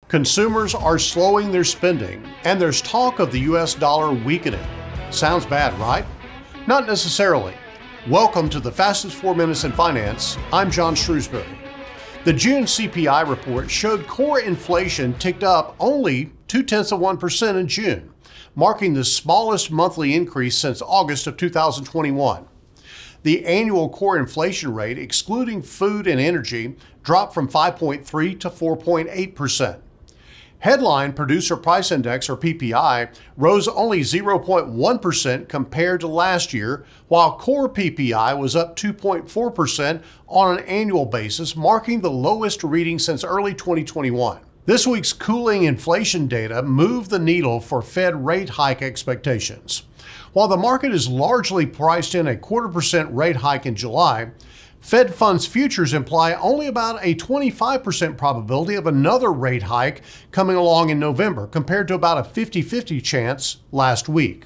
Consumers are slowing their spending, and there's talk of the US dollar weakening. Sounds bad, right? Not necessarily. Welcome to the fastest 4 minutes in finance. I'm John Shrewsbury. The June CPI report showed core inflation ticked up only 0.2% in June, marking the smallest monthly increase since August of 2021. The annual core inflation rate, excluding food and energy, dropped from 5.3 to 4.8%. Headline Producer Price Index, or PPI, rose only 0.1% compared to last year, while core PPI was up 2.4% on an annual basis, marking the lowest reading since early 2021. This week's cooling inflation data moved the needle for Fed rate hike expectations. While the market is largely priced in a 0.25% rate hike in July, Fed funds futures imply only about a 25% probability of another rate hike coming along in November, compared to about a 50-50 chance last week.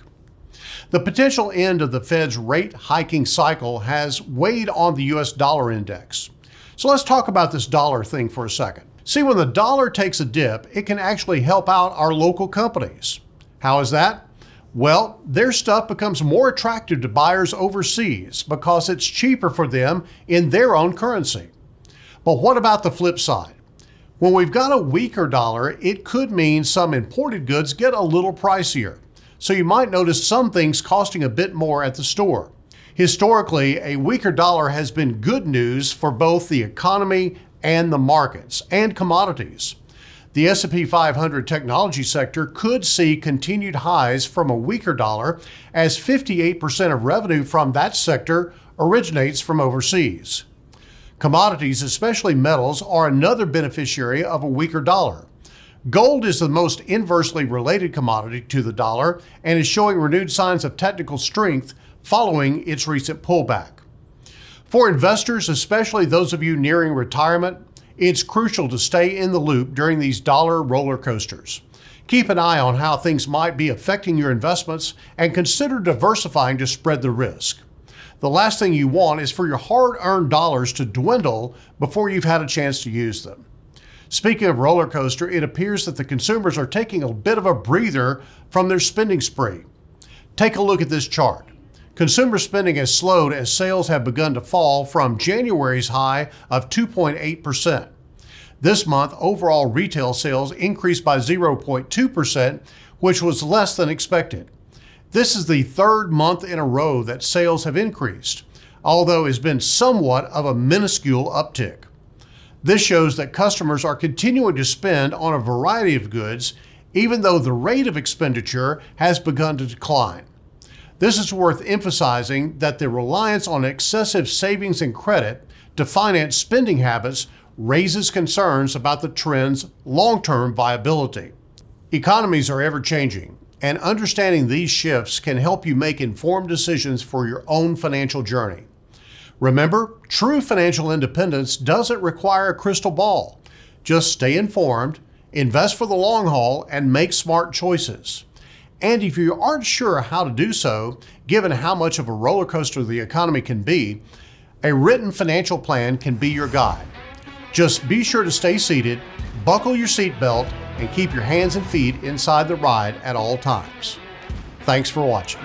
The potential end of the Fed's rate hiking cycle has weighed on the US dollar index. So let's talk about this dollar thing for a second. See, when the dollar takes a dip, it can actually help out our local companies. How is that? Well, their stuff becomes more attractive to buyers overseas because it's cheaper for them in their own currency. But what about the flip side? When we've got a weaker dollar, it could mean some imported goods get a little pricier. So you might notice some things costing a bit more at the store. Historically, a weaker dollar has been good news for both the economy and the markets and commodities. The S&P 500 technology sector could see continued highs from a weaker dollar, as 58% of revenue from that sector originates from overseas. Commodities, especially metals, are another beneficiary of a weaker dollar. Gold is the most inversely related commodity to the dollar and is showing renewed signs of technical strength following its recent pullback. For investors, especially those of you nearing retirement, it's crucial to stay in the loop during these dollar roller coasters. Keep an eye on how things might be affecting your investments and consider diversifying to spread the risk. The last thing you want is for your hard-earned dollars to dwindle before you've had a chance to use them. Speaking of roller coaster, it appears that the consumers are taking a bit of a breather from their spending spree. Take a look at this chart. Consumer spending has slowed as sales have begun to fall from January's high of 2.8%. This month, overall retail sales increased by 0.2%, which was less than expected. This is the third month in a row that sales have increased, although it's been somewhat of a minuscule uptick. This shows that customers are continuing to spend on a variety of goods, even though the rate of expenditure has begun to decline. This is worth emphasizing that the reliance on excessive savings and credit to finance spending habits raises concerns about the trend's long-term viability. Economies are ever-changing, and understanding these shifts can help you make informed decisions for your own financial journey. Remember, true financial independence doesn't require a crystal ball. Just stay informed, invest for the long haul, and make smart choices. And if you aren't sure how to do so, given how much of a roller coaster the economy can be, a written financial plan can be your guide. Just be sure to stay seated, buckle your seatbelt, and keep your hands and feet inside the ride at all times. Thanks for watching.